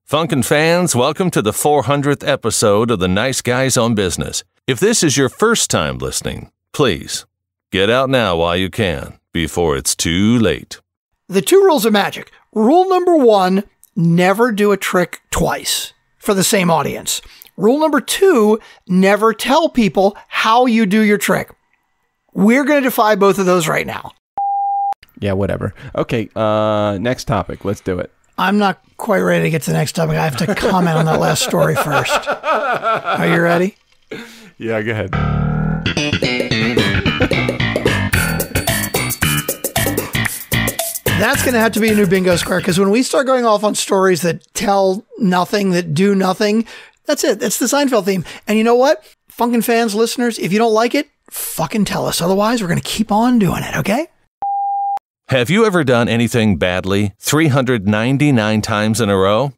Funkin' fans, welcome to the 400th episode of the Nice Guys on Business. If this is your first time listening, please get out now while you can, before it's too late. The 2 rules of magic. Rule number 1, never do a trick twice for the same audience. Rule number 2, never tell people how you do your trick. We're going to defy both of those right now. Yeah, whatever. Okay, next topic. Let's do it. I'm not quite ready to get to the next topic. I have to comment on that last story first. Are you ready? Yeah, go ahead. That's going to have to be a new bingo square, because when we start going off on stories that tell nothing, that do nothing, that's it. That's the Seinfeld theme. And you know what? Funkin' fans, listeners, if you don't like it, fucking tell us. Otherwise, we're going to keep on doing it, okay? Have you ever done anything badly 399 times in a row?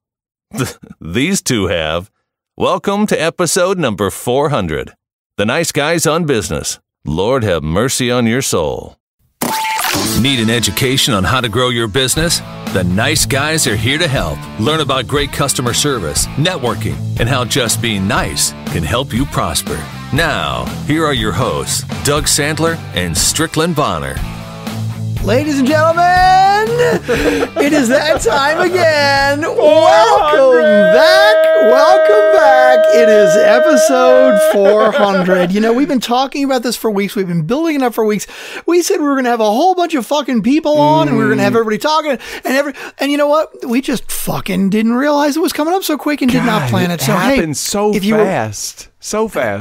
These two have. Welcome to episode number 400. The Nice Guys on Business. Lord have mercy on your soul. Need an education on how to grow your business? The Nice Guys are here to help. Learn about great customer service, networking, and how just being nice can help you prosper. Now, here are your hosts, Doug Sandler and Strickland Bonner. Ladies and gentlemen, it is that time again. Welcome back. It is episode 400. You know, we've been talking about this for weeks. We've been building it up for weeks. We said we were going to have a whole bunch of fucking people on, and we were going to have everybody talking. And you know what? We just fucking didn't realize it was coming up so quick and did not plan it. So happened so fast.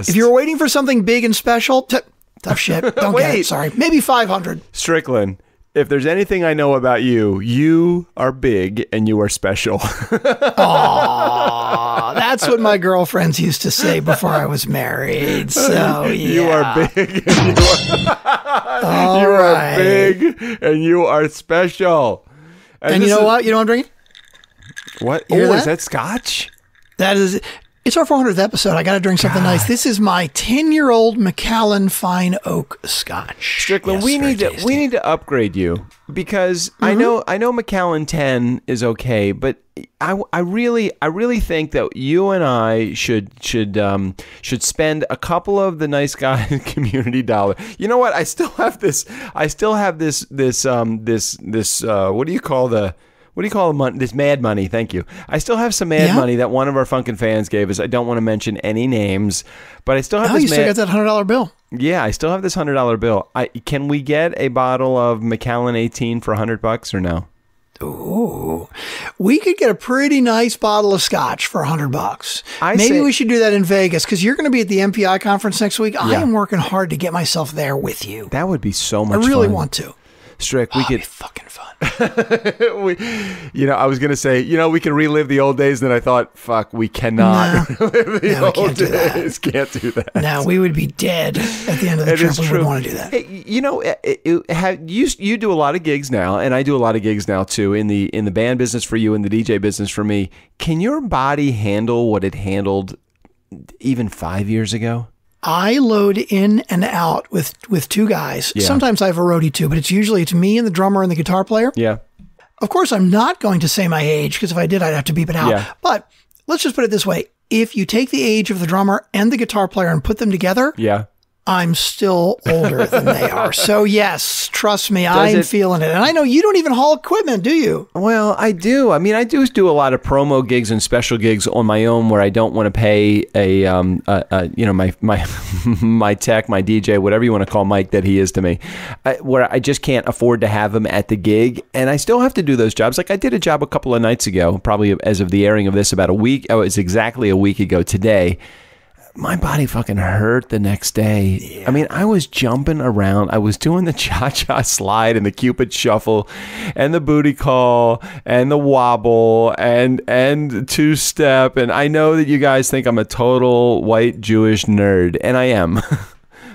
If you were waiting for something big and special, tough shit. Don't get it. Sorry. Maybe 500. Strickland, if there's anything I know about you, you are big and you are special. Aww, that's what my girlfriends used to say before I was married. So yeah. You are big and are big and you are special. And you know what? You know what I'm drinking? What? Oh, is that scotch? That is... It's our 400th episode. I got to drink something nice. This is my 10-year-old Macallan Fine Oak Scotch. Strickland, yes, we need to upgrade you, because I know Macallan 10 is okay, but I really think that you and I should spend a couple of the Nice Guy community dollar. You know what? I still have this what do you call the money? This mad money. Thank you. I still have some mad money that one of our Funkin' fans gave us. I don't want to mention any names, but I still have this. You still got that $100 bill. Yeah, I still have this $100 bill. Can we get a bottle of Macallan 18 for $100 or no? Ooh, we could get a pretty nice bottle of scotch for $100. Maybe we should do that in Vegas, because you're going to be at the MPI conference next week. I am working hard to get myself there with you. That would be so much fun. I really want to. Strick, we could be fucking fun. I was going to say, we can relive the old days. Then I thought, fuck, we cannot relive the old days. Can't do that. No, we would be dead at the end of the trip. We wouldn't want to do that. Hey, you do a lot of gigs now, and I do a lot of gigs now too, in the band business for you and the DJ business for me. Can your body handle what it handled even 5 years ago? I load in and out with 2 guys. Yeah. Sometimes I have a roadie too, but it's me and the drummer and the guitar player. Yeah. Of course, I'm not going to say my age, because if I did, I'd have to beep it out. Yeah. But let's just put it this way. If you take the age of the drummer and the guitar player and put them together, I'm still older than they are. So yes, trust me, I'm feeling it. And I know you don't even haul equipment, do you? Well, I do. I mean, I do a lot of promo gigs and special gigs on my own, where I don't want to pay my tech, my DJ, whatever you want to call Mike that he is to me, where I just can't afford to have him at the gig. And I still have to do those jobs. Like I did a job a couple of nights ago, probably as of the airing of this, about a week. Oh, it's exactly a week ago today. My body fucking hurt the next day. Yeah. I mean, I was jumping around. I was doing the cha-cha slide and the Cupid shuffle and the booty call and the wobble and two-step. And I know that you guys think I'm a total white Jewish nerd, and I am.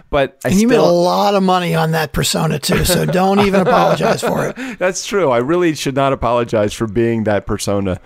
But you made a lot of money on that persona too, so don't even apologize for it. That's true. I really should not apologize for being that persona.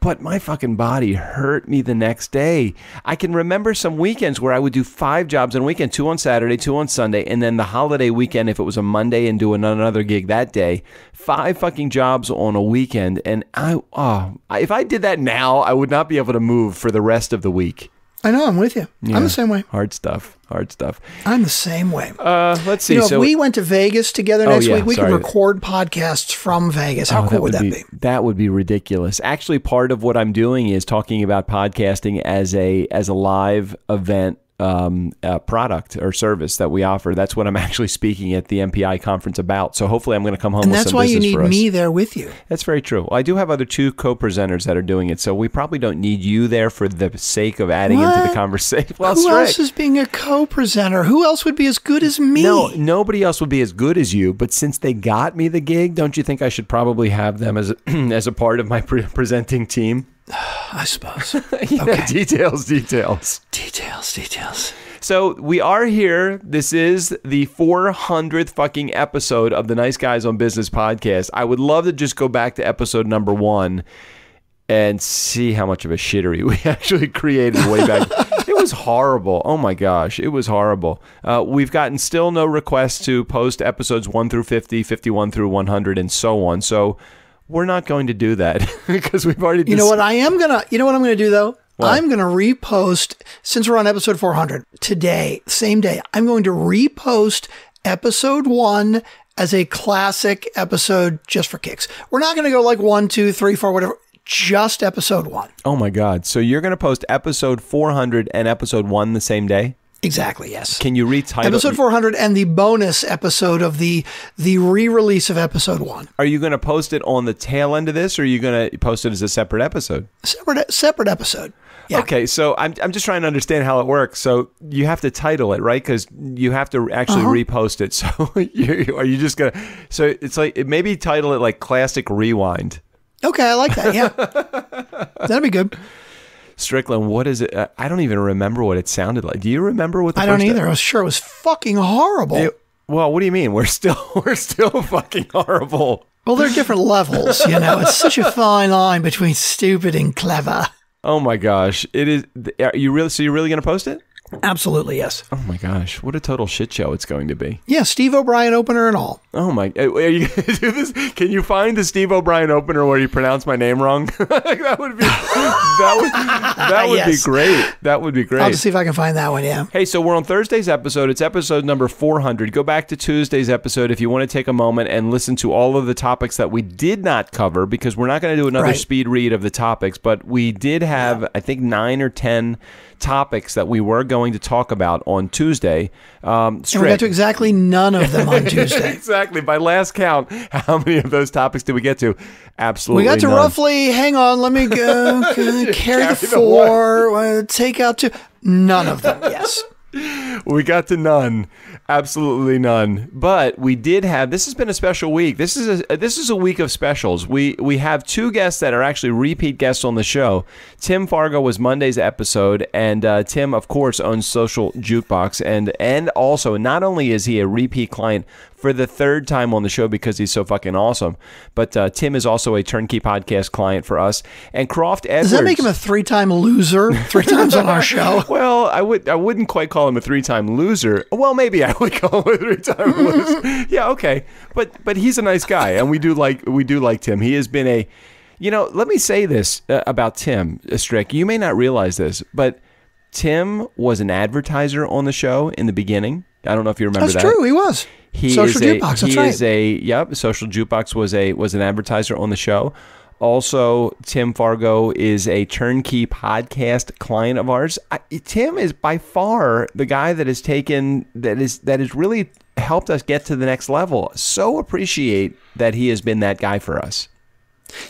But my fucking body hurt me the next day. I can remember some weekends where I would do 5 jobs in a weekend, 2 on Saturday, 2 on Sunday, and then the holiday weekend, if it was a Monday, and do another gig that day. 5 fucking jobs on a weekend. And if I did that now, I would not be able to move for the rest of the week. I know, I'm with you. Yeah. I'm the same way. Hard stuff. I'm the same way. Let's see. If we went to Vegas together next week, we could sorry. record podcasts from Vegas. How cool would that be? That would be ridiculous. Actually, part of what I'm doing is talking about podcasting as a live event product or service that we offer. That's what I'm actually speaking at the MPI conference about. So hopefully I'm going to come home with some business for us. And that's why you need me there with you. That's very true. Well, I do have other 2 co-presenters that are doing it, so we probably don't need you there for the sake of adding into the conversation. Well, who else is being a co-presenter? Who else would be as good as me? No, nobody else would be as good as you, but since they got me the gig, don't you think I should probably have them as as a part of my presenting team? I suppose. Okay. Details. So we are here. This is the 400th fucking episode of the Nice Guys on Business podcast. I would love to just go back to episode number 1 and see how much of a shittery we actually created way back. It was horrible. Oh my gosh, it was horrible. We've gotten still no requests to post episodes 1 through 50, 51 through 100, and so on. So we're not going to do that because we've already. You know what I'm gonna do though? What? I'm gonna repost, since we're on episode 400 today, same day. I'm going to repost episode 1 as a classic episode just for kicks. We're not gonna go like 1, 2, 3, 4, whatever. Just episode 1. Oh my God! So you're gonna post episode 400 and episode 1 the same day? Exactly, yes. Can you retitle episode 400 and the bonus episode of the re-release of episode 1? Are you going to post it on the tail end of this, or are you going to post it as a separate episode? Separate episode. Yeah. Okay, so I'm just trying to understand how it works. So you have to title it, right? Because you have to actually repost it. So are you just going to? So it's like maybe title it like Classic Rewind. Okay, I like that. Yeah, that'd be good. Strickland, what is it? I don't even remember what it sounded like. Do you remember what the I don't either. I was sure it was fucking horrible. Well, what do you mean? We're still fucking horrible. Well, there are different levels, you know. It's such a fine line between stupid and clever. Oh my gosh. It is. Are you really? So you're really going to post it? Absolutely, yes. Oh my gosh, what a total shit show it's going to be. Yeah, Steve O'Brien opener and all. Oh my, are you going to do this? Can you find the Steve O'Brien opener where you pronounce my name wrong? that would be great. That would be great. I'll just see if I can find that one, yeah. Hey, so we're on Thursday's episode. It's episode number 400. Go back to Tuesday's episode if you want to take a moment and listen to all of the topics that we did not cover, because we're not going to do another speed read of the topics, but we did have, I think, 9 or 10 topics that we were going to talk about on Tuesday. And we got to exactly none of them on Tuesday. Exactly. By last count, how many of those topics did we get to? Absolutely we got to none. Roughly, hang on, let me go, carry the 4, take out 2. None of them, yes. We got to none. Absolutely none. But we did have, this has been a special week. This is a week of specials. We have 2 guests that are actually repeat guests on the show. Tim Fargo was Monday's episode, and Tim, of course, owns Social Jukebox, and also, not only is he a repeat client for the 3rd time on the show because he's so fucking awesome, but Tim is also a TurnKey Podcast client for us. And Croft Edwards. Does that make him a 3-time loser? 3 times on our show? Well, I wouldn't quite call him a 3-time loser. Well, maybe I would call him a 3-time loser. Yeah, okay. But he's a nice guy, and we do like Tim. He has been a, let me say this about Tim Strick. You may not realize this, but Tim was an advertiser on the show in the beginning. I don't know if you remember that. That's true. He was. Social Jukebox. That's right. Social Jukebox was an advertiser on the show. Also, Tim Fargo is a TurnKey Podcast client of ours. Tim is by far the guy that has really helped us get to the next level. So appreciate that he has been that guy for us.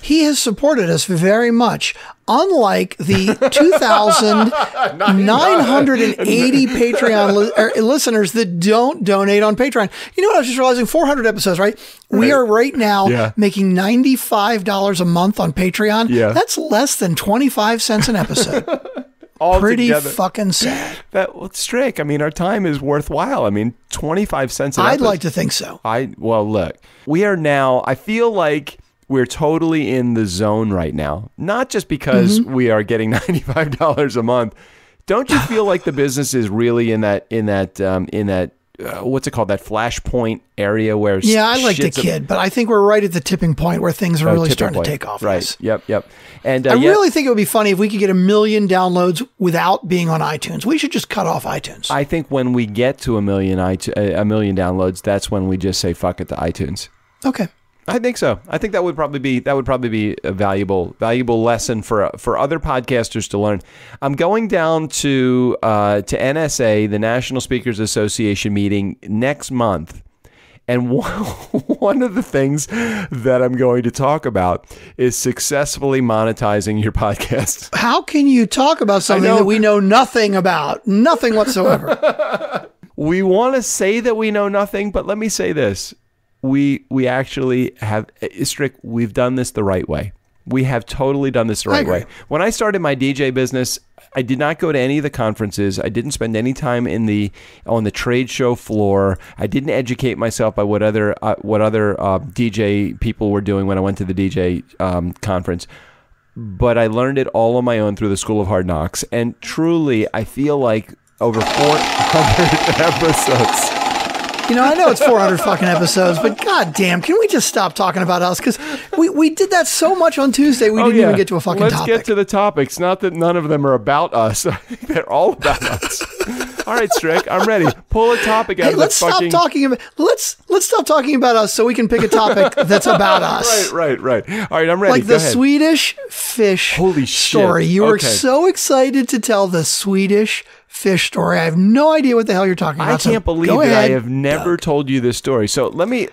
He has supported us very much, unlike the 2,980 Patreon listeners that don't donate on Patreon. You know what I was just realizing? 400 episodes, right? We are right now making $95 a month on Patreon. Yeah. That's less than 25 cents an episode. Pretty fucking sad. Strick, I mean, our time is worthwhile. I mean, 25 cents an episode. I'd like to think so. Look, we are now, I feel like we're totally in the zone right now. Not just because we are getting $95 a month. Don't you feel like the business is really in that what's it called? That flashpoint area where I like the kid, but I think we're right at the tipping point where things are really starting to take off. Right. Yes. Yep. And I really think it would be funny if we could get 1 million downloads without being on iTunes. We should just cut off iTunes. I think when we get to 1 million downloads, that's when we just say fuck it to iTunes. Okay. I think so. I think that would probably be a valuable lesson for other podcasters to learn. I'm going down to NSA, the National Speakers Association meeting next month, and one of the things that I'm going to talk about is successfully monetizing your podcast. How can you talk about something that we know nothing about? Nothing whatsoever. We want to say that we know nothing, but let me say this. We actually have, Strick, we've done this the right way. We have totally done this the right way. When I started my DJ business, I did not go to any of the conferences. I didn't spend any time on the trade show floor. I didn't educate myself by what other DJ people were doing when I went to the DJ conference. But I learned it all on my own through the School of Hard Knocks. And truly, I feel like over 400 episodes. I know it's 400 fucking episodes, but goddamn, can we just stop talking about us? Because we did that so much on Tuesday, we didn't even get to a fucking topic. Let's get to the topics. Not that none of them are about us. I think they're all about us. All right, Strick, I'm ready. Pull a topic out of the fucking... Let's stop talking about us so we can pick a topic that's about us. Right. All right, I'm ready. Like the Swedish Fish story. You were so excited to tell the Swedish Fish story. I have no idea what the hell you're talking about. I can't believe that I have never told you this story. So let me...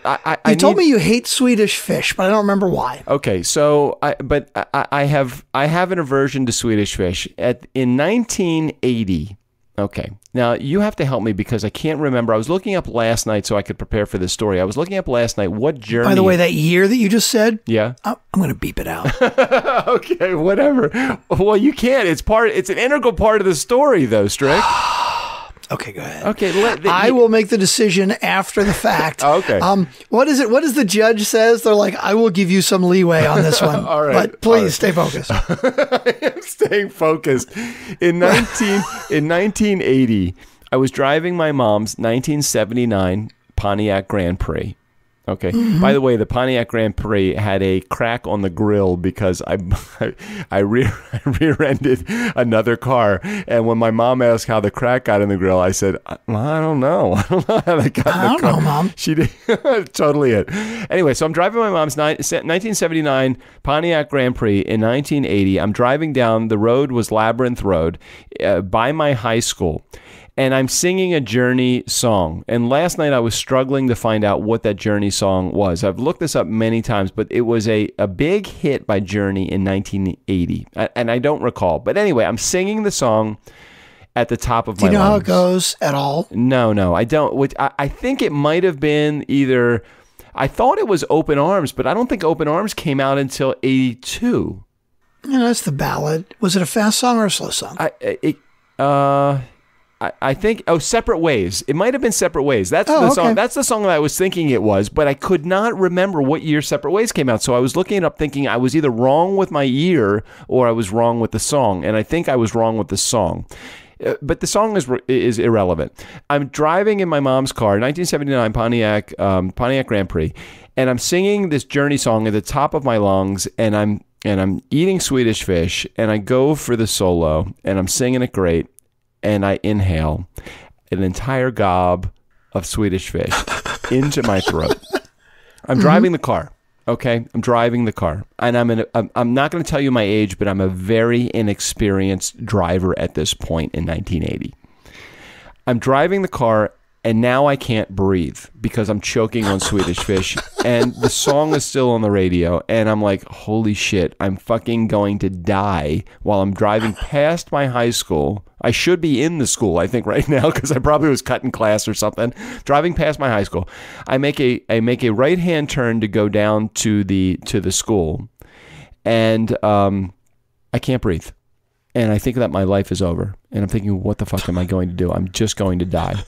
You told me you hate Swedish Fish, but I don't remember why. Okay, so I have an aversion to Swedish Fish. In 1980... Okay. Now, you have to help me because I can't remember. I was looking up last night so I could prepare for this story. I was looking up last night what journey... By the way, that year that you just said? Yeah. I'm going to beep it out. Okay, whatever. Well, you can't. It's an integral part of the story, though, Strick. Okay, go ahead. Okay, I will make the decision after the fact. Okay. What is it? What does the judge says? They're like, I will give you some leeway on this one. All right. But please stay focused. I am staying focused. In 1980, I was driving my mom's 1979 Pontiac Grand Prix. Okay. Mm-hmm. By the way, the Pontiac Grand Prix had a crack on the grill because I rear-ended another car. And when my mom asked how the crack got in the grill, I said, I don't know. I don't know how that got in the car. I don't know, Mom. She did. Totally it. Anyway, so I'm driving my mom's 1979 Pontiac Grand Prix in 1980. I'm driving down. The road was Labyrinth Road by my high school. And I'm singing a Journey song. And last night I was struggling to find out what that Journey song was. I've looked this up many times, but it was a big hit by Journey in 1980. And I don't recall. But anyway, I'm singing the song at the top of my lungs. Do you know how it goes at all? No, I don't. I think it might have been either... I thought it was Open Arms, but I don't think Open Arms came out until 82. That's the ballad. Was it a fast song or a slow song? I think Separate Ways. It might have been Separate Ways. That's the song. Okay. That's the song that I was thinking it was, but I could not remember what year Separate Ways came out. So I was looking it up, thinking I was either wrong with my year or I was wrong with the song, and I think I was wrong with the song. But the song is irrelevant. I'm driving in my mom's car, 1979 Pontiac Grand Prix, and I'm singing this Journey song at the top of my lungs, and I'm eating Swedish Fish, and I go for the solo, and I'm singing it great. And I inhale an entire gob of Swedish Fish into my throat. I'm driving the car, okay? I'm driving the car. And I'm not going to tell you my age, but I'm a very inexperienced driver at this point in 1980. I'm driving the car, and now I can't breathe because I'm choking on Swedish Fish. And the song is still on the radio. And I'm like, holy shit, I'm fucking going to die while I'm driving past my high school. I should be in the school, I think, right now, because I probably was cutting class or something. Driving past my high school, I make a right-hand turn to go down to the school, and I can't breathe. And I think that my life is over. And I'm thinking, what the fuck am I going to do? I'm just going to die.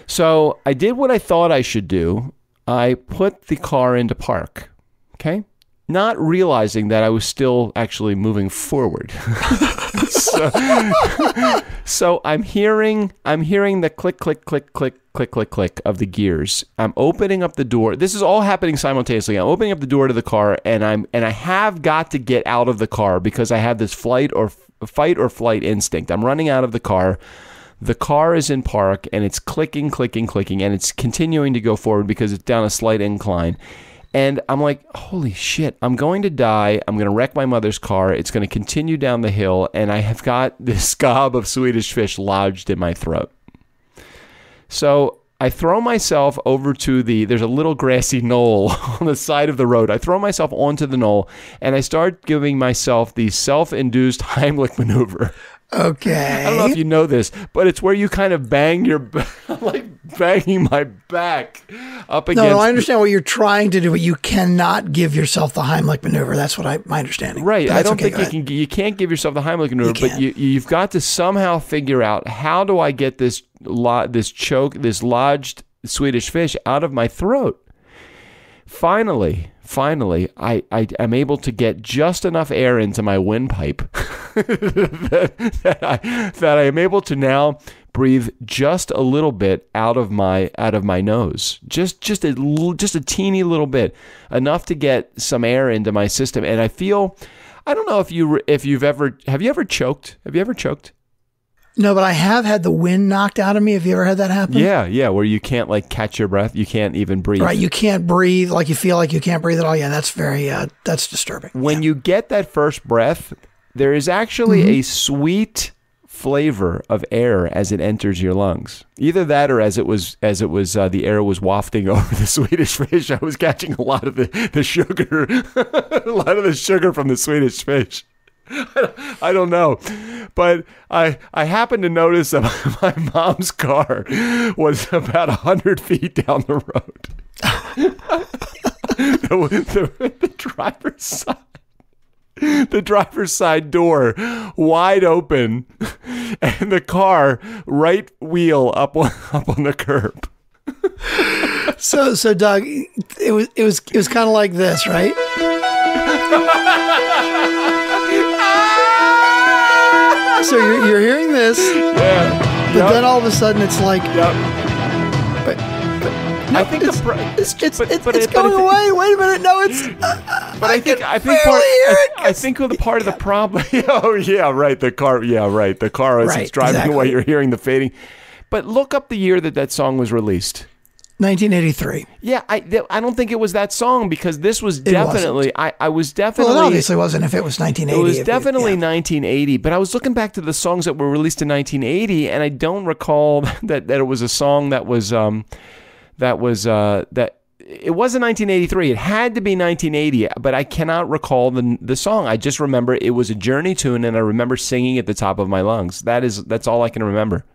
So I did what I thought I should do. I put the car into park, okay? not realizing that I was still actually moving forward. So I'm hearing the click, click, click, click, click, click, click of the gears. I'm opening up the door. This is all happening simultaneously. I'm opening up the door to the car, and I have got to get out of the car because I have this fight or flight instinct. I'm running out of the car. The car is in park, and it's clicking, clicking, clicking, and it's continuing to go forward because it's down a slight incline. And I'm like, holy shit, I'm going to die. I'm going to wreck my mother's car. It's going to continue down the hill, and I have got this gob of Swedish Fish lodged in my throat. So I throw myself over to there's a little grassy knoll on the side of the road. I throw myself onto the knoll, and I start giving myself the self-induced Heimlich maneuver. Okay. I don't know if you know this, but it's where you kind of bang I'm like banging my back up against. No, I understand what you're trying to do, but you cannot give yourself the Heimlich maneuver. That's what my understanding. Right. I don't think you can't give yourself the Heimlich maneuver, but you've got to somehow figure out how do I get this lodged Swedish fish out of my throat. Finally, I am able to get just enough air into my windpipe that I am able to now breathe just a little bit out of my nose, just a teeny little bit, enough to get some air into my system. And I don't know have you ever choked? Have you ever choked? No, but I have had the wind knocked out of me. Have you ever had that happen? Yeah, where you can't like catch your breath. You can't even breathe. Right, you can't breathe. Like you feel like you can't breathe at all. Yeah, that's that's disturbing. When you get that first breath, there is actually a sweet flavor of air as it enters your lungs. Either that, or as it was the air was wafting over the Swedish fish. I was catching a lot of the sugar, a lot of the sugar from the Swedish fish. I don't know, but I happened to notice that my mom's car was about 100 feet down the road. The driver's side door wide open, and the car right wheel up on the curb. So Doug, it was kind of like this, right? So you're hearing this, but then all of a sudden it's like, I think it's going away. Wait a minute, no, it's. But I think the part of the problem. Oh yeah, right. The car. Yeah, right. The car as it's driving away, you're hearing the fading. But look up the year that song was released. 1983. Yeah, I don't think it was that song, because this was definitely. I was definitely. Well, it obviously wasn't if it was 1980. It was definitely 1980. But I was looking back to the songs that were released in 1980, and I don't recall that it was a song that was it wasn't 1983. It had to be 1980, but I cannot recall the song. I just remember it was a Journey tune, and I remember singing at the top of my lungs. That's all I can remember.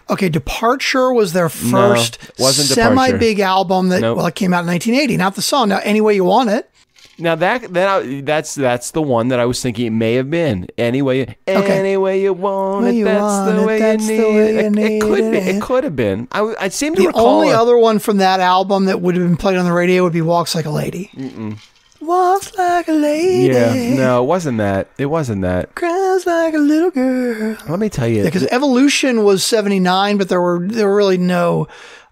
Okay, Departure was their first semi-big album that it came out in 1980. Not the song. Now, Any Way You Want It. Now that's the one that I was thinking it may have been. Any way you want it, that's the way you need it. It could have been. I seem to recall. The only other one from that album that would have been played on the radio would be Walks Like a Lady. Walks like a lady. Yeah, no, it wasn't that. It wasn't that. Cries like a little girl. Let me tell you, because Evolution was 79, but there were really no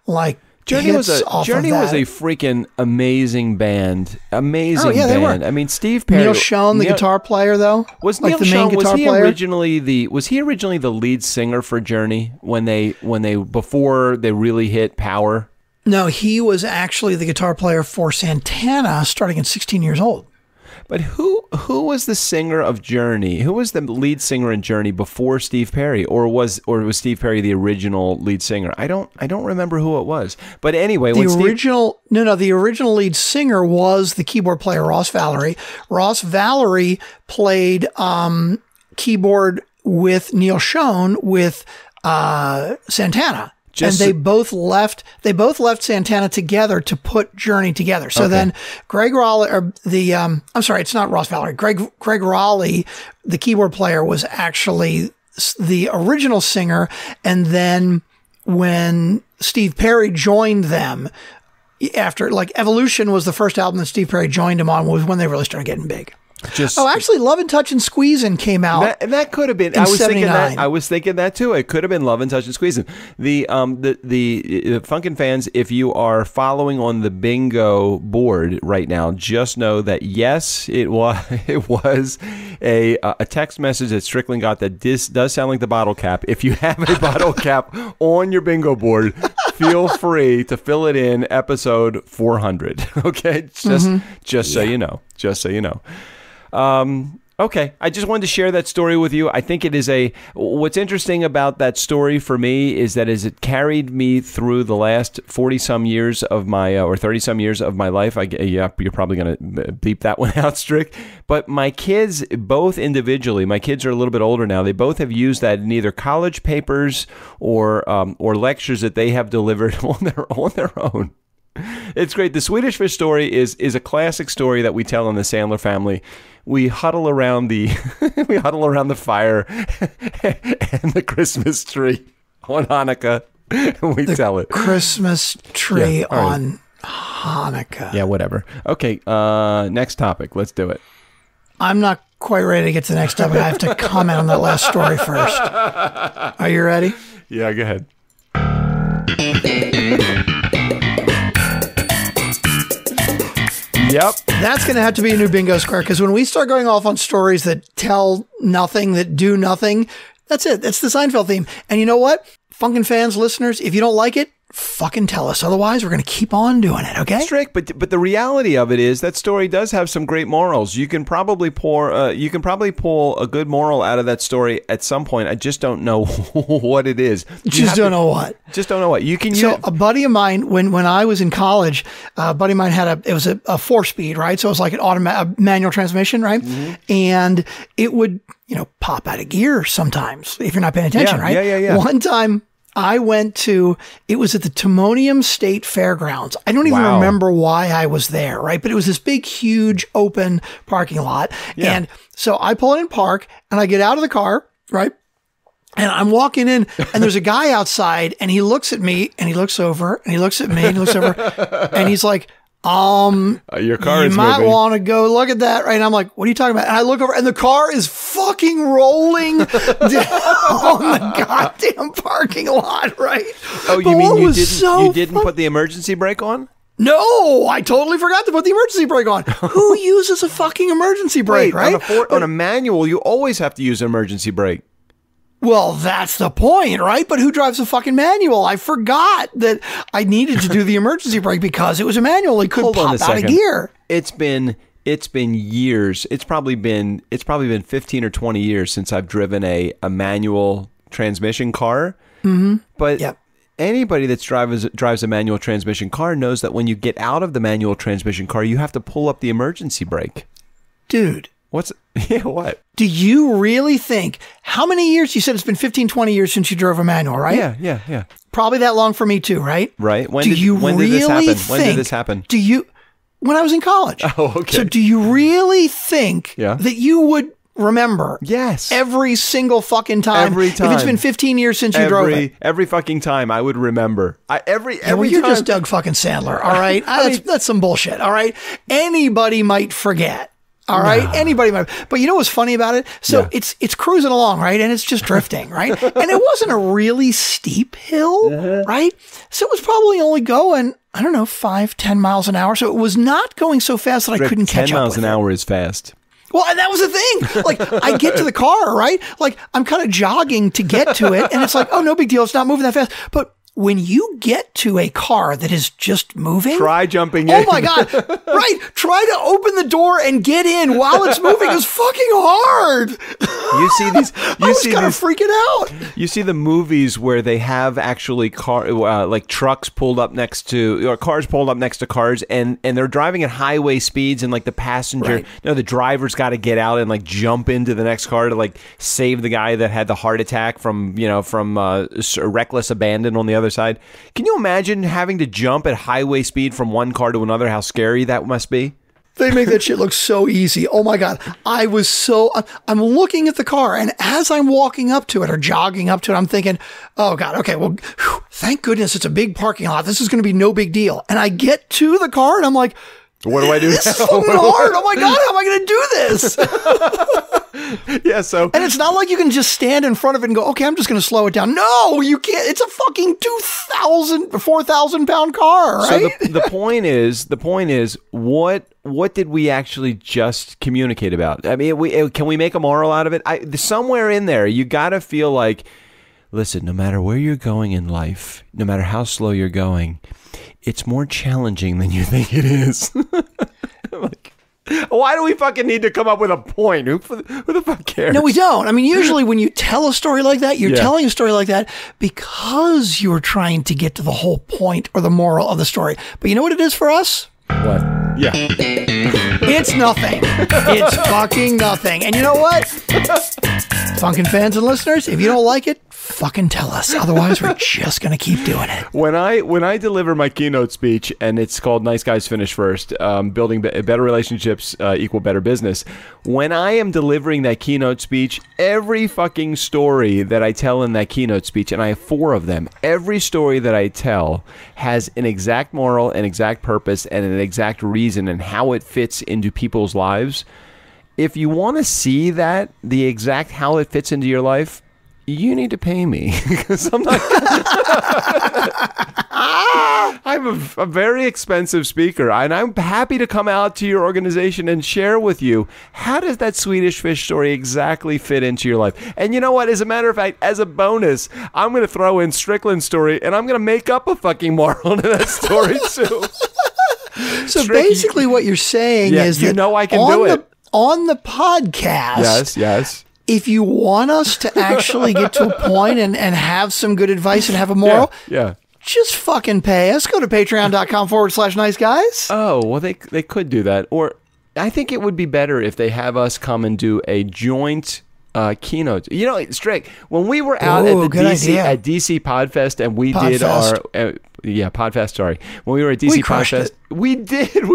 like. Journey was a freaking amazing band. Amazing band. They were. I mean, Steve Perry. Neil Schon, the guitar player, though, was like Neil Schon. Was he originally the lead singer for Journey before they really hit power? No, he was actually the guitar player for Santana, starting at 16 years old. But who was the singer of Journey? Who was the lead singer in Journey before Steve Perry, or was Steve Perry the original lead singer? I don't remember who it was. But anyway, the original lead singer was the keyboard player Ross Valerie. Ross Valerie played keyboard with Neil Schon with Santana. And they both left Santana together to put Journey together. So then Greg Raleigh, it's not Ross Valerie. Greg Raleigh, the keyboard player, was actually the original singer. And then when Steve Perry joined them, after, like, Evolution was the first album that Steve Perry joined him on, was when they really started getting big. Actually, Love and Touch and Squeezin' came out. That could have been. I was thinking that too. It could have been Love and Touch and Squeezin'. The Funkin' fans, if you are following on the bingo board right now, just know that yes, it was a text message that Strickland got that does sound like the bottle cap. If you have a bottle cap on your bingo board, feel free to fill it in episode 400. Okay, just so you know. Just so you know. Okay, I just wanted to share that story with you. I think it is what's interesting about that story for me is that as it carried me through the last 40-some years of my, or 30-some years of my life. You're probably going to beep that one out, Strick. But my kids, both individually, my kids are a little bit older now. They both have used that in either college papers or lectures that they have delivered on their own. It's great. The Swedish Fish story is a classic story that we tell in the Sandler family. We huddle around the fire and the Christmas tree on Hanukkah, and we tell it. Christmas tree on Hanukkah. Yeah, whatever. Okay, next topic. Let's do it. I'm not quite ready to get to the next topic. I have to comment on that last story first. Are you ready? Yeah, go ahead. Yep. That's going to have to be a new bingo square, because when we start going off on stories that tell nothing, that do nothing, that's it. That's the Seinfeld theme. And you know what? Funkin' fans, listeners, if you don't like it, fucking tell us. Otherwise, we're going to keep on doing it, okay? Strick, but the reality of it is that story does have some great morals. You can probably pull a good moral out of that story at some point. I just don't know what it is. Just don't know what. You can. So a buddy of mine, when I was in college, a buddy of mine had it was a 4-speed, right? So it was like a manual transmission, right? Mm-hmm. And it would, pop out of gear sometimes if you're not paying attention, right? Yeah. One time, I went to, it was at the Timonium State Fairgrounds. I don't even remember why I was there, right? But it was this big, huge, open parking lot. Yeah. And so I pull in and park, and I get out of the car, right? And I'm walking in, and there's a guy outside, and he looks at me, and he looks over, and he looks at me, and he looks over, and he's like, your car is you might moving. want to go look at that, right? And I'm like, what are you talking about? And I look over, and the car is fucking rolling down the goddamn parking lot, right? Oh, you mean you didn't put the emergency brake on? No, I totally forgot to put the emergency brake on. Who uses a fucking emergency brake, right? On a manual, you always have to use an emergency brake. Well, that's the point, right? But who drives a fucking manual? I forgot that I needed to do the emergency brake because it was a manual. It could pop out of gear. It's been years. It's probably been 15 or 20 years since I've driven a manual transmission car. Mm-hmm. But anybody that drives a manual transmission car knows that when you get out of the manual transmission car, you have to pull up the emergency brake. Dude. What? Do you really think, how many years? You said it's been 15, 20 years since you drove a manual, right? Yeah. Probably that long for me too, right? Right. When did this happen? When I was in college. Oh, okay. So do you really think that you would remember every single fucking time? Every time. If it's been 15 years since you drove it. Every fucking time I would remember. Every well, you're time. just Doug fucking Sandler, all right? That's some bullshit, all right? Anybody might forget. All right. Anybody might. But you know what's funny about it? So it's cruising along, right? And it's just drifting, right? And it wasn't a really steep hill, right? So it was probably only going, 5-10 miles an hour. So it was not going so fast that I couldn't catch up with it. 10 miles an hour is fast. Well, and that was the thing. Like, I get to the car, right? Like, I'm kind of jogging to get to it. And it's like, oh, no big deal. It's not moving that fast. But when you get to a car that is just moving, try jumping in. Oh my God. Right. Try to open the door and get in while it's moving is fucking hard. You see these, I was kind of freaking out. You see the movies where they have actually like trucks pulled up next to, or cars pulled up next to cars, and they're driving at highway speeds, and like the passenger, the driver's got to get out and like jump into the next car to like save the guy that had the heart attack from reckless abandon on the other side. Can you imagine having to jump at highway speed from one car to another? How scary that must be. They make that shit look so easy. Oh my God. I'm looking at the car, and as I'm walking up to it or jogging up to it, I'm thinking, oh God, okay, well, thank goodness it's a big parking lot. This is going to be no big deal. And I get to the car and I'm like, what do I do? This is fucking hard. Oh my God, how am I going to do this? Yeah, so. And it's not like you can just stand in front of it and go, okay, I'm just going to slow it down. No, you can't. It's a fucking 4,000 pound car, right? So the point is, what did we actually just communicate about? I mean, can we make a moral out of it? Somewhere in there, you got to feel like, listen, no matter where you're going in life, no matter how slow you're going, it's more challenging than you think it is. Like, why do we fucking need to come up with a point? Who the fuck cares? No, we don't. I mean, usually when you tell a story like that, you're telling a story like that because you're trying to get to the whole point or the moral of the story. But you know what it is for us? What? Yeah. It's nothing. It's fucking nothing. And you know what? Funkin' fans and listeners, if you don't like it, fucking tell us. Otherwise, we're just going to keep doing it. When I deliver my keynote speech, and it's called Nice Guys Finish First, building better relationships equal better business. When I am delivering that keynote speech, every fucking story that I tell in that keynote speech, and I have 4 of them, every story that I tell has an exact moral, an exact purpose, and an exact reason and how it fits into people's lives. If you want to see that, the exact how it fits into your life, you need to pay me because I'm not. I'm a very expensive speaker, and I'm happy to come out to your organization and share with you how does that Swedish Fish story exactly fit into your life. And you know what? As a matter of fact, as a bonus, I'm going to throw in Strickland's story, and I'm going to make up a fucking moral to that story too. So basically, what you're saying is that I can do it on the podcast. Yes. If you want us to actually get to a point and have some good advice and have a moral, just fucking pay us. Go to patreon.com/nice guys. Oh, well, they could do that. Or I think it would be better if they have us come and do a joint keynote. You know, Strick, when we were out at DC Podfest and we did our... Podfest, sorry. When we were at DC Podfest, we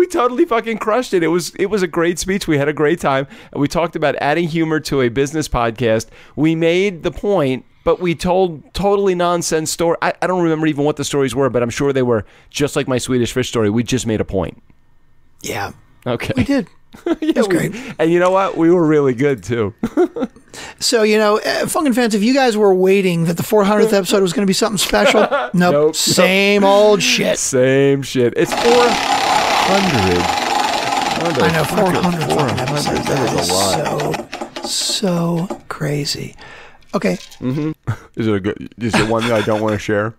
totally fucking crushed it. It was a great speech. We had a great time. And we talked about adding humor to a business podcast. We made the point, but we told totally nonsense story. I don't remember even what the stories were, but I'm sure they were just like my Swedish Fish story. We just made a point. Yeah. Okay. We did. It was great. And you know what? We were really good too. So, Funkin' fans, if you guys were waiting that the 400th episode was going to be something special, nope. Same old shit. Same shit. It's 400. I know, 400 fucking episodes. That is a lot. So crazy. Okay. Mm-hmm. Is it one that I don't want to share?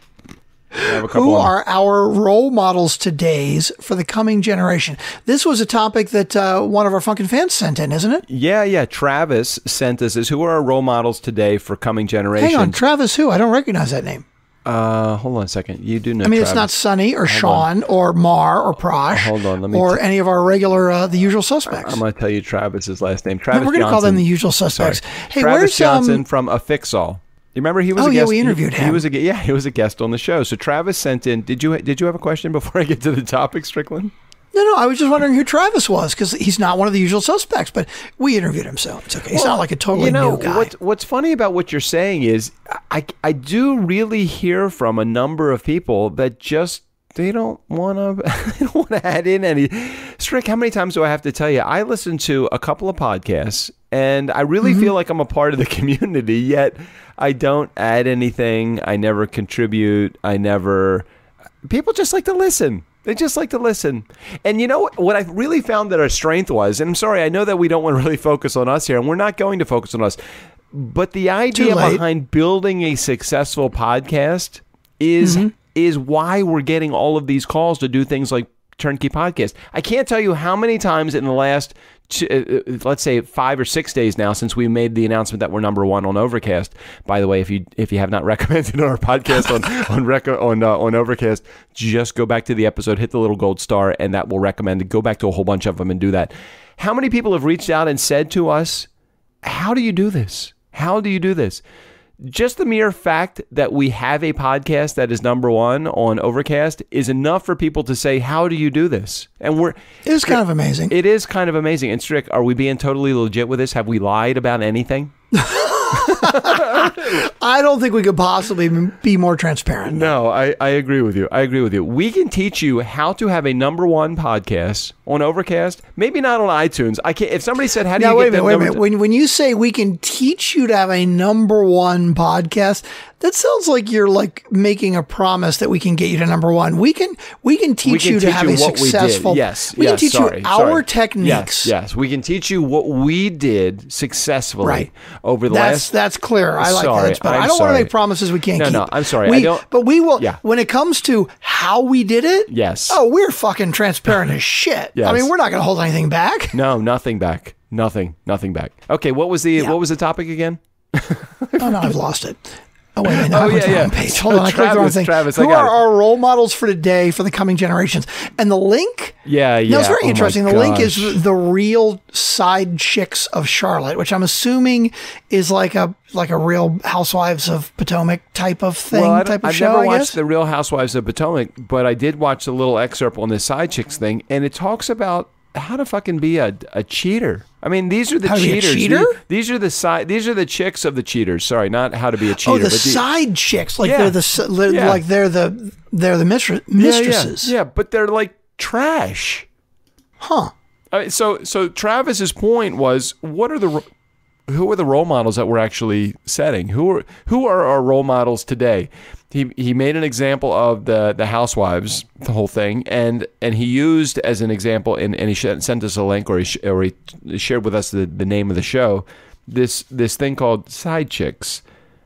Who are our role models today's for the coming generation? This was a topic that one of our Funkin' fans sent in, isn't it? Yeah. Travis sent us who are our role models today for coming generations. Hang on, Travis who? I don't recognize that name. Hold on a second. You do know Travis. It's not Sonny or Sean or Mar or Prosh. Hold on. Or any of our regular, the usual suspects. I'm going to tell you Travis's last name. Travis We're going to call them the usual suspects. Sorry. Hey, Travis Johnson from Affixall. You remember he was a guest? We interviewed him. He was a guest on the show. So Travis sent in. Did you have a question before I get to the topic, Strickland? No. I was just wondering who Travis was because he's not one of the usual suspects. But we interviewed him, so it's okay. He's not like a totally new guy. What's funny about what you're saying is I do really hear from a number of people that just they don't want to add in any. Strick, how many times do I have to tell you? I listen to a couple of podcasts. And I really feel like I'm a part of the community, yet I don't add anything. I never contribute. People just like to listen. They just like to listen. And you know what I really found that our strength was, and I'm sorry, I know that we don't want to really focus on us here, and we're not going to focus on us, but the idea behind building a successful podcast is why we're getting all of these calls to do things like TurnKey Podcast. I can't tell you how many times in the last, let's say 5 or 6 days now since we made the announcement that we're #1 on Overcast. By the way, if you have not recommended our podcast on Overcast, just go back to the episode, hit the little gold star, and that will recommend it. Go back to a whole bunch of them and do that. How many people have reached out and said to us, "How do you do this? How do you do this?" just the mere fact that we have a podcast that is number one on Overcast is enough for people to say, how do you do this? And it is kind of amazing. It is kind of amazing. And Strick, are we being totally legit with this? Have we lied about anything? I don't think we could possibly be more transparent. No, I agree with you. I agree with you. We can teach you how to have a number one podcast on Overcast. Maybe not on iTunes. I can't. If somebody said, "How do you get that?" Wait a minute. When you say we can teach you to have a number one podcast, that sounds like you're like making a promise that we can get you to number one. We can teach you to have a successful. Yes, we can teach you our techniques. Yes, we can teach you what we did successfully over the last. That's clear. I like that. But I don't want to make promises we can't keep. No, I'm sorry. I don't. But we will. Yeah. When it comes to how we did it. Yes. Oh, we're fucking transparent as shit. Yes. I mean, we're not going to hold anything back. No, nothing back. Nothing back. Okay, what was the topic again? Oh no, I've lost it. Oh wait a minute, I went to the wrong page. Hold on, I clicked the wrong thing. Travis, who are our role models for today for the coming generations? And the link? Yeah. No, it's very interesting. The link is the real side chicks of Charlotte, which I'm assuming is like a Real Housewives of Potomac type of thing, I've show. Never watched the Real Housewives of Potomac, but I did watch a little excerpt on the side chicks thing, and it talks about how to fucking be a cheater. I mean, these are the cheaters. These are the chicks of the cheaters. Sorry, not how to be a cheater. Oh, the side chicks, like they're the mistresses. Yeah, but they're like trash. Huh. So Travis's point was, who are the role models that we're actually setting? Who are our role models today? He made an example of the housewives, the whole thing, and he used as an example, and he sent us a link, or he shared with us the name of the show, this thing called Side Chicks.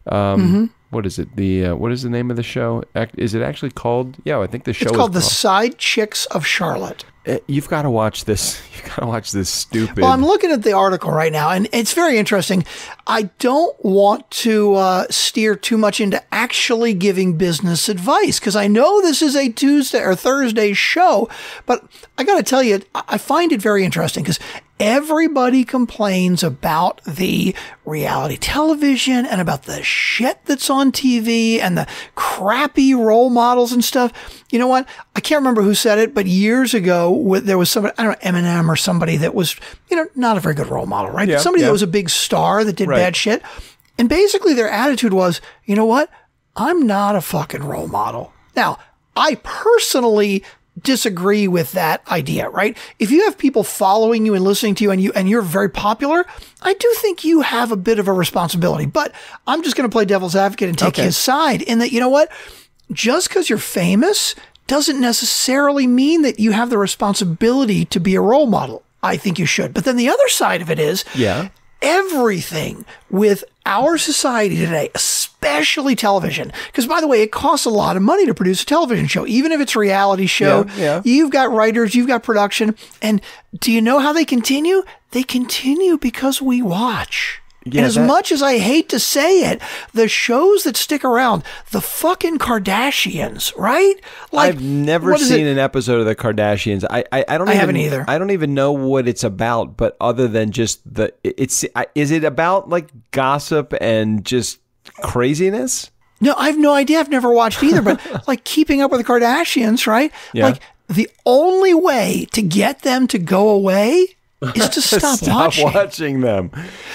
What is it? What is the name of the show? Is it actually called? Yeah, I think the show is called The Side Chicks of Charlotte. You've got to watch this. You've got to watch this stupid. Well, I'm looking at the article right now, and it's very interesting. I don't want to steer too much into actually giving business advice, because I know this is a Tuesday or Thursday show, but I got to tell you, I find it very interesting because everybody complains about the reality television and about the shit that's on TV and the crappy role models and stuff. You know what? I can't remember who said it, but years ago, there was somebody, I don't know, Eminem or somebody that was, not a very good role model, right? Yeah, somebody that was a big star that did bad shit. And basically their attitude was, you know what? I'm not a fucking role model. Now, I personally disagree with that idea, right? If you have people following you and listening to you and you're very popular, I do think you have a bit of a responsibility, but I'm just going to play devil's advocate and take his side in that, you know what? Just because you're famous doesn't necessarily mean that you have the responsibility to be a role model. I think you should. But then the other side of it is everything with our society today, especially television, because by the way, it costs a lot of money to produce a television show, even if it's a reality show. You've got writers, you've got production. And do you know how they continue? They continue because we watch. And as much as I hate to say it, the shows that stick around, the fucking Kardashians, right? Like, I've never seen an episode of the Kardashians. I haven't either. I don't even know what it's about, but other than just is it about like gossip and just craziness? No, I have no idea. I've never watched either, but like Keeping Up with the Kardashians, right? Yeah. Like the only way to get them to go away is to stop watching them.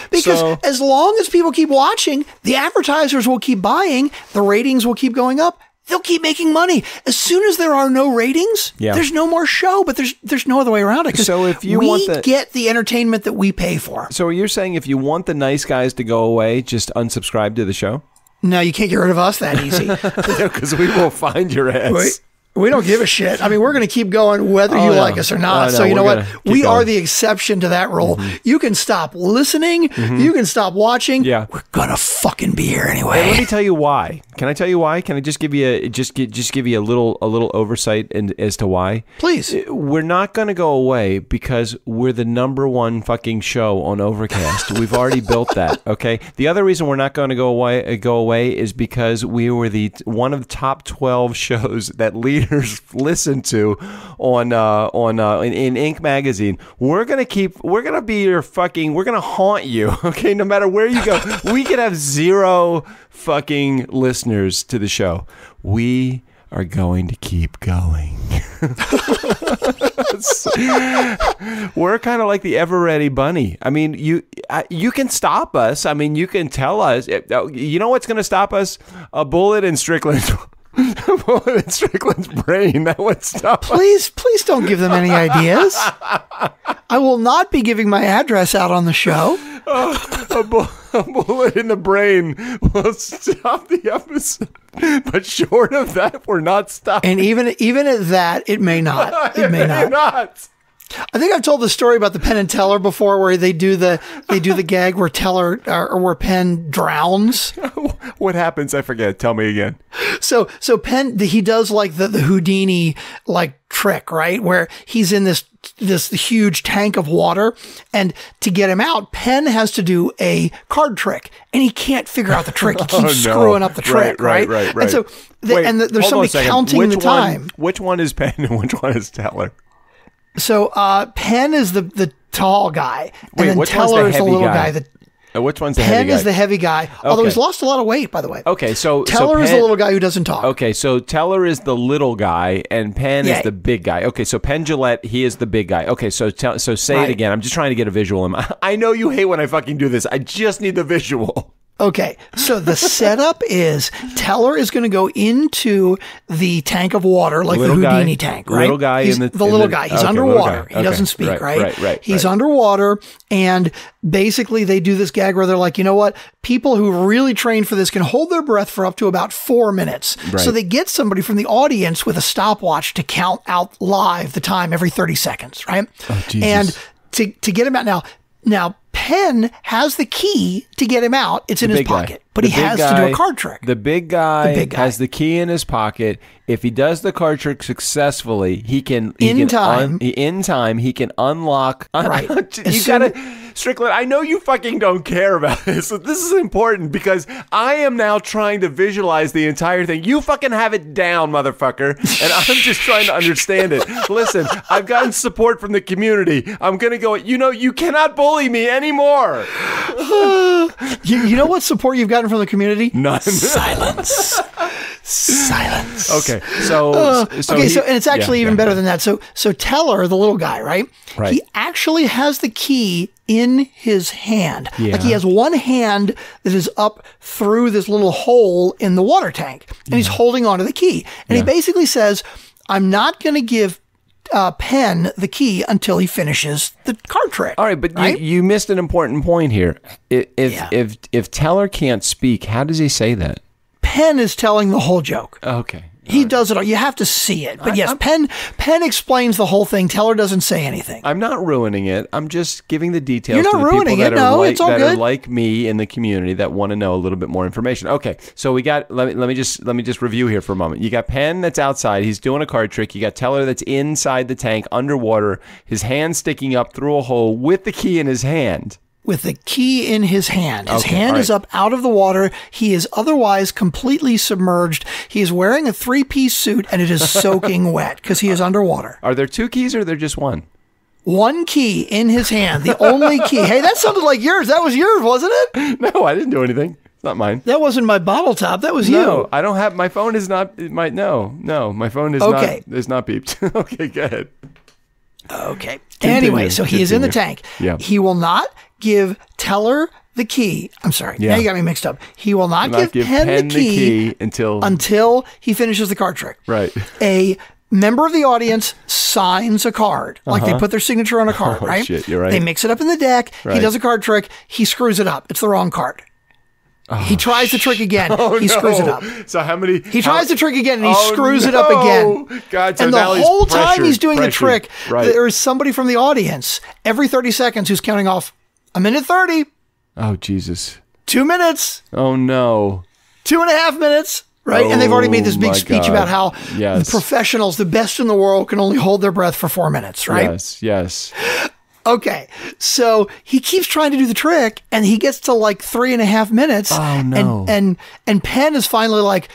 Because as long as people keep watching, the advertisers will keep buying, the ratings will keep going up, they'll keep making money. As soon as there are no ratings, there's no more show, but there's no other way around it. So if you get the entertainment that we pay for. So you're saying if you want the nice guys to go away, just unsubscribe to the show? No, you can't get rid of us that easy. Because we will find your ass. We don't give a shit. I mean, we're going to keep going whether you like us or not. So you know what? We are the exception to that rule. You can stop listening. You can stop watching. Yeah. We're going to fucking be here anyway. Well, let me tell you why. Can I tell you why? Can I just give you a little oversight as to why? Please. We're not going to go away because we're the number one fucking show on Overcast. We've already built that. Okay. The other reason we're not going to go away is because we were one of the top 12 shows that lead readers listen to in Ink magazine. We're gonna haunt you. Okay, no matter where you go, we could have 0 fucking listeners to the show. We are going to keep going. We're kind of like the ever-ready bunny. I mean, you can stop us. I mean, you can tell us. You know what's going to stop us? A bullet in Strickland. A bullet in Strickland's brain. That would stop us. Please don't give them any ideas. I will not be giving my address out on the show. A bullet in the brain will stop the episode. But short of that, we're not stopping. And even at that, it may not. It may not. I think I've told the story about the Penn and Teller before, where they do the gag where Teller or where Penn drowns. What happens? I forget. Tell me again. So Penn, he does like the Houdini like trick, right? Where he's in this huge tank of water, and to get him out, Penn has to do a card trick, and he can't figure out the trick. He keeps screwing up the trick, right? Right. And so there's somebody counting the time. Which one is Penn and which one is Teller? So Penn is the tall guy, and then Teller is the little guy. Which one's the heavy guy? Penn is the heavy guy, although he's lost a lot of weight, by the way. Okay, so Teller is the little guy who doesn't talk. Okay, so Teller is the little guy, and Penn is the big guy. Okay, so Penn Jillette, he is the big guy. Okay, so say it again. I'm just trying to get a visual. I know you hate when I fucking do this. I just need the visual. Okay, so the setup is Teller is going to go into the tank of water, like the Houdini tank, right? Little guy He's the little guy. He's underwater. He doesn't speak, right? He's underwater, and basically they do this gag where they're like, you know what? People who really train for this can hold their breath for up to about 4 minutes. Right. So they get somebody from the audience with a stopwatch to count out live the time every 30 seconds, right? Oh, Jesus. And to get him out now, Penn has the key to get him out. It's in his pocket, but he has to do a card trick. The big guy has the key in his pocket. If he does the card trick successfully, he can in time he can unlock. Right. You gotta, Strickland. I know you fucking don't care about this. So this is important because I am now trying to visualize the entire thing. You fucking have it down, motherfucker, and I'm just trying to understand it. Listen, I've gotten support from the community. I'm gonna go. You cannot bully me anymore. You know what support you've gotten from the community? None. Silence. Okay, so and it's actually even better than that. So Teller, the little guy, right? He actually has the key in his hand. Yeah. Like he has one hand that is up through this little hole in the water tank, and he's holding onto the key. And he basically says, "I'm not going to give Penn the key until he finishes the card trick." All right, but you missed an important point here. If Teller can't speak, how does he say that? Penn is telling the whole joke. Okay. He does it all. You have to see it. But yes, Penn explains the whole thing. Teller doesn't say anything. I'm not ruining it. I'm just giving the details to the people that are like me in the community that want to know a little bit more information. Okay, so we got let me just review here for a moment. You got Penn that's outside. He's doing a card trick. You got Teller that's inside the tank underwater. His hand sticking up through a hole with the key in his hand. With the key in his hand. His hand is up out of the water. He is otherwise completely submerged. He is wearing a 3-piece suit, and it is soaking wet because he is underwater. Are there 2 keys or are there just one? One key in his hand. The only key. Hey, that sounded like yours. That was yours, wasn't it? No, I didn't do anything. It's not mine. That wasn't my bottle top. That was you. No, I don't have. My phone is not. My phone is not beeped. Okay, go ahead. Okay. Anyway, so he is in the tank. Yeah. He will not give Teller the key. I'm sorry. Yeah. Now you got me mixed up. He will not give Penn the key until he finishes the card trick. Right. A member of the audience signs a card. Like they put their signature on a card, right? Shit, you're right. They mix it up in the deck. Right. He does a card trick. He screws it up. It's the wrong card. He tries the trick again. He screws it up. So He tries the trick again, and he screws it up again. God, so and the whole time he's doing the trick, there is somebody from the audience every 30 seconds who's counting off 1:30. Oh, Jesus. 2 minutes. Oh, no. 2.5 minutes. Right? And they've already made this big speech about how the professionals, the best in the world, can only hold their breath for 4 minutes, right? Yes. Okay, so he keeps trying to do the trick, and he gets to like 3.5 minutes. Oh, no. And Penn is finally like,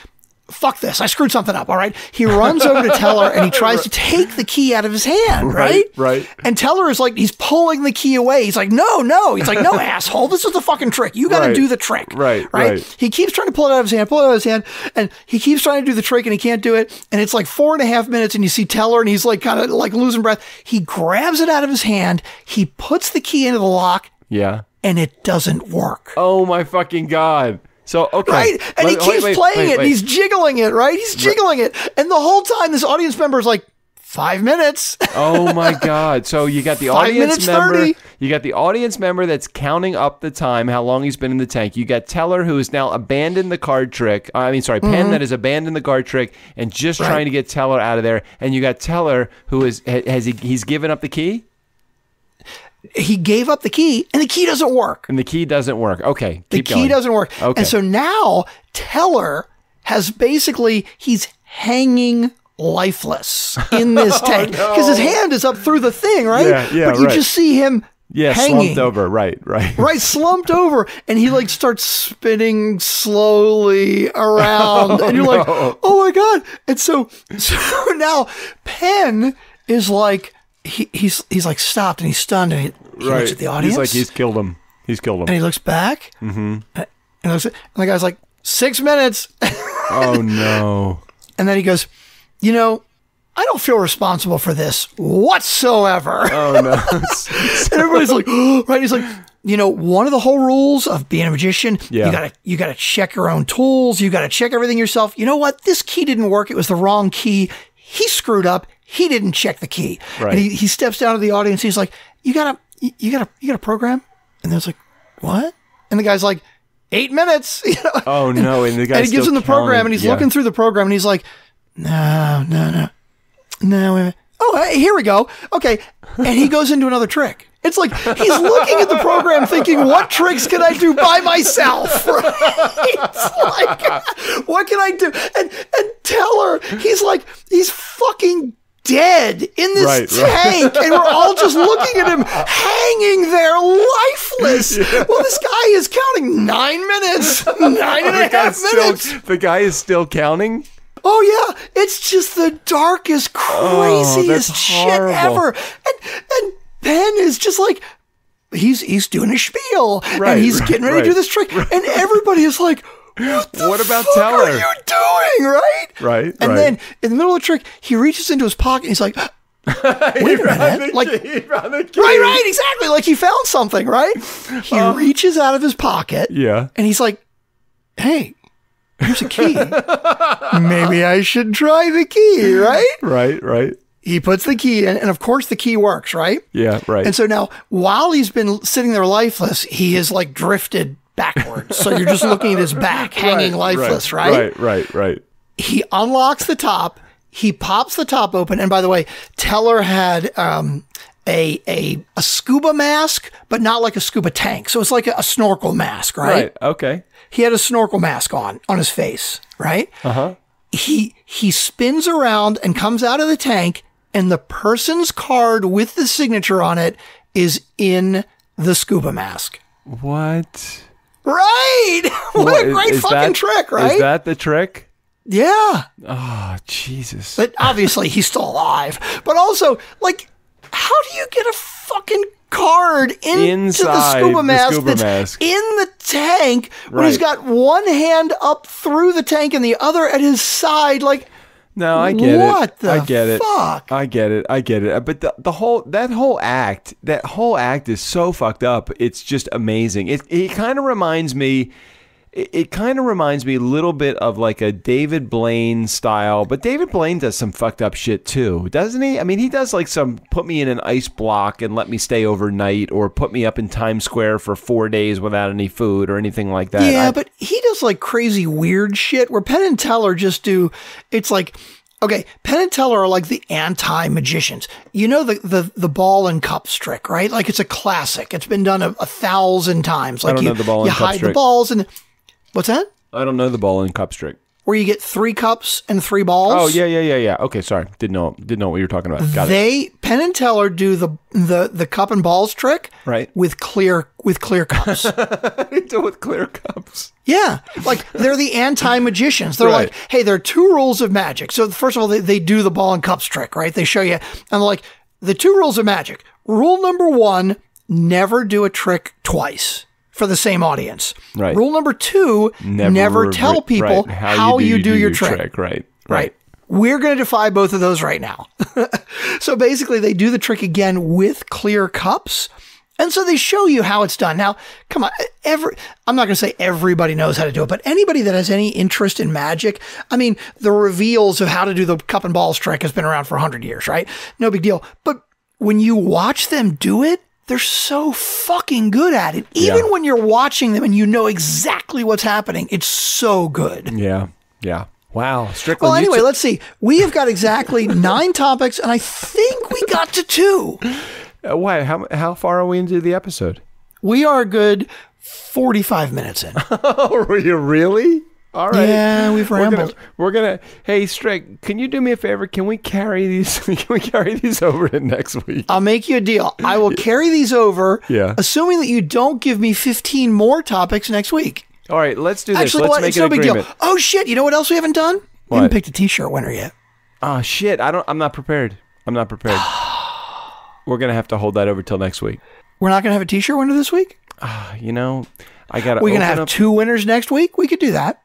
fuck this, I screwed something up, all right? He runs over to Teller and he tries to take the key out of his hand, right? Right. And Teller is like, he's pulling the key away. He's like, no. He's like, no, asshole, this is the fucking trick. You got to do the trick. Right. He keeps trying to pull it out of his hand, and he keeps trying to do the trick and he can't do it. And it's like 4.5 minutes and you see Teller and he's like kind of like losing breath. He grabs it out of his hand. He puts the key into the lock. Yeah. And it doesn't work. Oh my fucking God. So, okay. Right. And he keeps playing it. And he's jiggling it, right? He's jiggling it. And the whole time, this audience member is like, 5 minutes. Oh my God. So you got the 5 audience minutes, member. 30. You got the audience member that's counting up the time, how long he's been in the tank. You got Teller, who has now abandoned the card trick. Penn that has abandoned the card trick and just trying to get Teller out of there. And you got Teller, who he's given up the key? He gave up the key, and the key doesn't work. Okay, the key doesn't work. Okay. And so now Teller has he's hanging lifeless in this tank because his hand is up through the thing, right? Yeah, but you just see him hanging. slumped over, right. Right, slumped over, and he like starts spinning slowly around, and you're like, oh my God. And so now Penn is like, He's like stopped and he's stunned and he looks at the audience. He's like, he's killed him. And he looks back. Mm-hmm. And the guy's like, 6 minutes. Oh no. And then he goes, I don't feel responsible for this whatsoever. Oh no. And everybody's like, oh, right. He's like, one of the whole rules of being a magician, you gotta check your own tools. You gotta check everything yourself. You know what? This key didn't work. It was the wrong key. He screwed up. He didn't check the key. Right. And he steps down to the audience. He's like, you got a program? And there's like, what? And the guy's like, 8 minutes. Oh no. And the guy, and he gives him the program and he's looking through the program and he's like, no, wait a minute. Oh, here we go. Okay. And he goes into another trick. It's like he's looking at the program thinking, what tricks can I do by myself? Right? It's like, what can I do? And Teller, he's fucking dead in this tank. And we're all just looking at him hanging there lifeless. Yeah. Well, this guy is counting 9 minutes, 9.5 minutes. The guy is still counting? Oh yeah. It's just the darkest, craziest shit ever. And Penn is just like, he's doing a spiel and he's getting ready to do this trick. And everybody is like, what about Teller? What are you doing? Right. And then in the middle of the trick, he reaches into his pocket and he's like, wait a minute. Like, right, exactly. Like he found something, right? He reaches out of his pocket. Yeah. And he's like, hey, here's a key. Maybe I should try the key, right? Right. He puts the key in, and of course the key works, right? Yeah, right. And so now, while he's been sitting there lifeless, he is like drifted backwards. So you're just looking at his back hanging lifeless, right? Right. He unlocks the top. He pops the top open. And by the way, Teller had a scuba mask, but not like a scuba tank. So it's like a snorkel mask, right? Right, okay. He had a snorkel mask on his face, right? Uh-huh. He spins around and comes out of the tank, and the person's card with the signature on it is in the scuba mask. What? Right! What a great fucking trick, right? Is that the trick? Yeah. Oh, Jesus. But obviously he's still alive. But also, like, how do you get a fucking card into the scuba mask that's in the tank when he's got one hand up through the tank and the other at his side? Like, no, I get it. What the fuck? I get it. But that whole act is so fucked up. It's just amazing. It kind of reminds me. It kind of reminds me a little bit of like a David Blaine style, but David Blaine does some fucked up shit too, doesn't he? I mean, he does like some put me in an ice block and let me stay overnight, or put me up in Times Square for 4 days without any food or anything like that. Yeah, but he does like crazy weird shit where Penn and Teller just do, it's like, okay, Penn and Teller are like the anti-magicians. You know the ball and cups trick, right? Like it's a classic. It's been done 1,000 times. Like I don't know the ball and cups hide trick. The balls and... What's that? I don't know the ball and cups trick. where you get 3 cups and 3 balls. Oh, yeah. Okay, sorry. Didn't know what you were talking about. Got it. Penn and Teller do the cup and balls trick right with clear cups. They do it with clear cups. Yeah, like they're the anti-magicians. They're Right. like, hey, there are 2 rules of magic. So first of all, they do the ball and cups trick, right? They show you, and they're like, the 2 rules of magic. Rule number 1, never do a trick twice for the same audience. Right. Rule number 2, never tell people right, how you do your trick. Right. We're going to defy both of those right now. So basically, they do the trick again with clear cups. And so they show you how it's done. Now, come on, I'm not going to say everybody knows how to do it, but anybody that has any interest in magic, I mean, the reveals of how to do the cup and balls trick has been around for 100 years, right? No big deal. But when you watch them do it, they're so fucking good at it. Even when you're watching them and you know exactly what's happening, it's so good. Yeah. Wow. Strickland. Well, anyway, let's see. We have got exactly 9 topics, and I think we got to 2. Why? How far are we into the episode? We are a good 45 minutes in. Oh, are you really? All right. Yeah, we've rambled. We're gonna. Hey, Strick, can you do me a favor? Can we carry these? Can we carry these over to next week? I'll make you a deal. I will carry these over, assuming that you don't give me 15 more topics next week. All right, let's do this. Actually, let's make an agreement. Big deal. Oh shit! You know what else we haven't done? We haven't picked a T-shirt winner yet. Oh shit! I'm not prepared. We're gonna have to hold that over till next week. We're not gonna have a T-shirt winner this week. You know, I gotta. We're gonna have 2 winners next week. We could do that.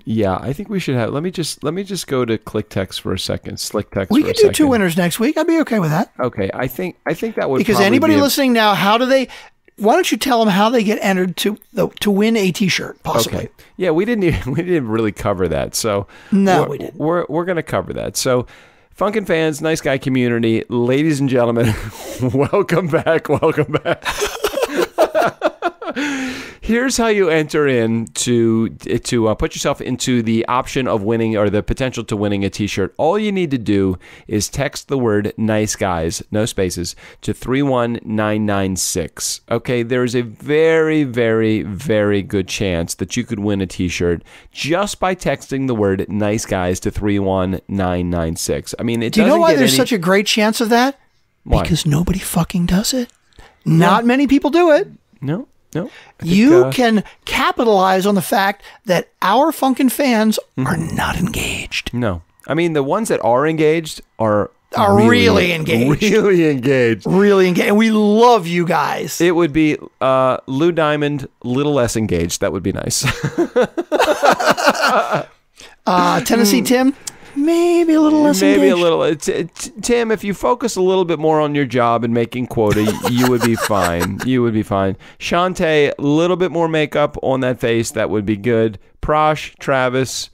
Yeah, I think we should have. Let me just go to Click Text for a second. Slick Text. We could do 2 winners next week. I'd be okay with that. Okay, I think that would because anybody listening now, how do they? Why don't you tell them how they get entered to win a T-shirt possibly? Okay. Yeah, we didn't really cover that. So no, we didn't. We're going to cover that. So, Funkin' fans, nice guy community, ladies and gentlemen, welcome back. Here's how you enter in to put yourself into the option of winning or the potential to winning a T-shirt. All you need to do is text the word "nice guys," no spaces, to 31996. Okay, there's a very, very, very good chance that you could win a T-shirt just by texting the word "nice guys" to 31996. I mean, do you know why there's such a great chance of that? Why? Because nobody fucking does it. Not many people do it. No. You can capitalize on the fact that our Funkin' fans are not engaged. No. I mean, the ones that are engaged are really engaged. Really engaged. Really engaged. And we love you guys. It would be Lou Diamond, little less engaged. That would be nice. Tennessee Tim? Maybe a little less engaged. Maybe a little. Tim, if you focus a little bit more on your job and making quota, you would be fine. Shantae, a little bit more makeup on that face. That would be good. Prosh, Travis,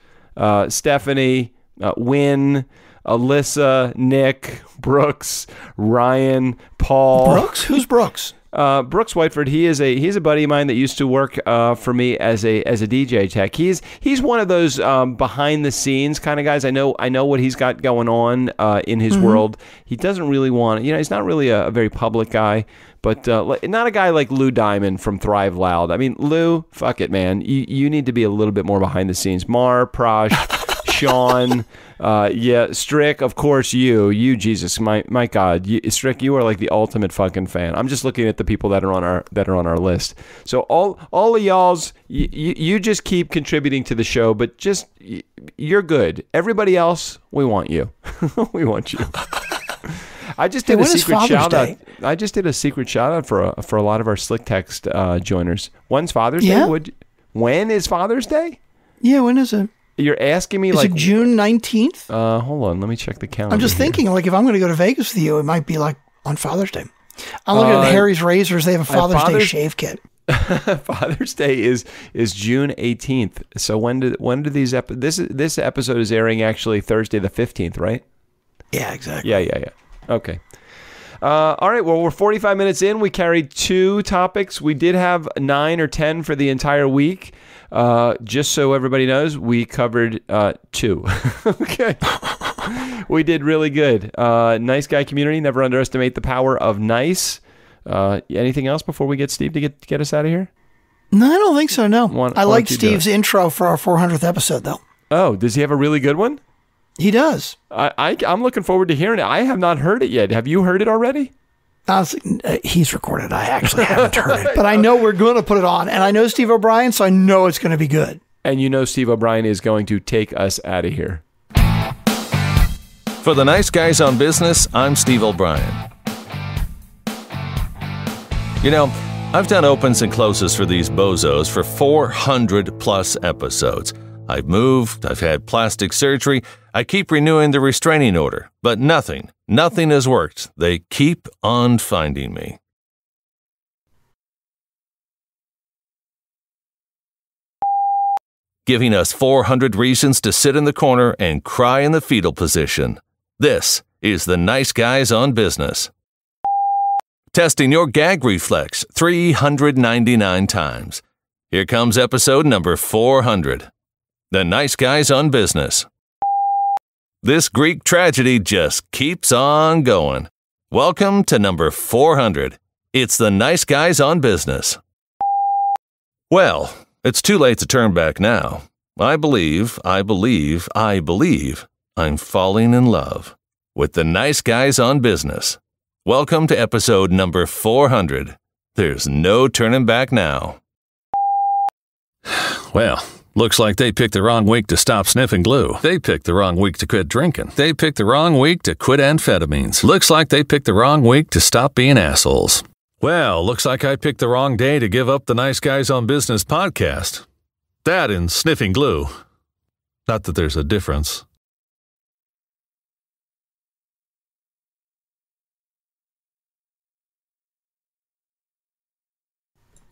Stephanie, Wynn, Alyssa, Nick, Brooks, Ryan, Paul. Brooks? Who's Brooks? Brooks Whiteford, he's a buddy of mine that used to work for me as a DJ tech. He's one of those behind the scenes kind of guys. I know what he's got going on in his world. He doesn't really want, he's not really a very public guy, but not a guy like Lou Diamond from Thrive Loud. I mean, Lou, fuck it, man. You need to be a little bit more behind the scenes. Mar, Prosh, Sean, Strick, of course, you, Jesus, my God, Strick, you are like the ultimate fucking fan. I'm just looking at the people that are on our list. So all of y'all's, you just keep contributing to the show, but just you're good. Everybody else, we want you. We want you. I just did a secret shout out. I just did a secret shout out for a lot of our Slick Text joiners. When's Father's Day? When is Father's Day? Yeah, when is it? You're asking me is it June 19th? Hold on, let me check the calendar. I'm just thinking, like, if I'm going to go to Vegas with you, it might be like on Father's Day. I'm looking at Harry's Razors. They have a Father's Day shave kit. Father's Day is June 18th. So when do these this episode is airing actually Thursday the 15th, right? Yeah, exactly. Yeah. Okay. All right, well, we're 45 minutes in. We carried 2 topics. We did have 9 or 10 for the entire week. Just so everybody knows, we covered 2. Okay. We did really good. Nice guy community. Never underestimate the power of nice. Anything else before we get Steve to get us out of here? No, I don't think so, no. I liked Steve's intro for our 400th episode, though. Oh, does he have a really good one? He does. I'm looking forward to hearing it. I have not heard it yet. Have you heard it already? Honestly, he's recorded. I actually haven't heard it, but I know we're going to put it on, and I know Steve O'Brien, so I know it's going to be good. And you know Steve O'Brien is going to take us out of here. For the Nice Guys on Business, I'm Steve O'Brien. You know, I've done opens and closes for these bozos for 400 plus episodes. I've moved, I've had plastic surgery, I keep renewing the restraining order, but nothing has worked. They keep on finding me. Giving us 400 reasons to sit in the corner and cry in the fetal position. This is the Nice Guys on Business. Testing your gag reflex 399 times. Here comes episode number 400. The Nice Guys on Business. This Greek tragedy just keeps on going. Welcome to number 400. It's the Nice Guys on Business. Well, it's too late to turn back now. I believe I'm falling in love with the Nice Guys on Business. Welcome to episode number 400. There's no turning back now. Well, looks like they picked the wrong week to stop sniffing glue. They picked the wrong week to quit drinking. They picked the wrong week to quit amphetamines. Looks like they picked the wrong week to stop being assholes. Well, looks like I picked the wrong day to give up the Nice Guys on Business podcast. That and sniffing glue. Not that there's a difference.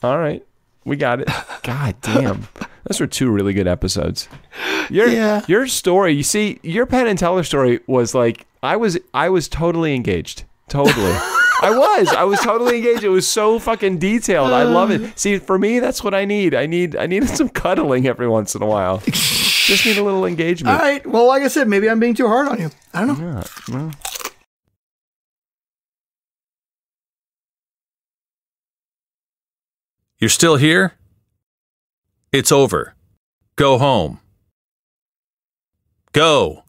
All right. We got it. God damn. Those were two really good episodes. Your story, you see, your Penn and Teller story was like, I was totally engaged. Totally. I was totally engaged. It was so fucking detailed. I love it. See, for me, that's what I need. I needed some cuddling every once in a while. Just need a little engagement. All right. Well, like I said, maybe I'm being too hard on you. I don't know. Yeah, well. You're still here? It's over. Go home. Go.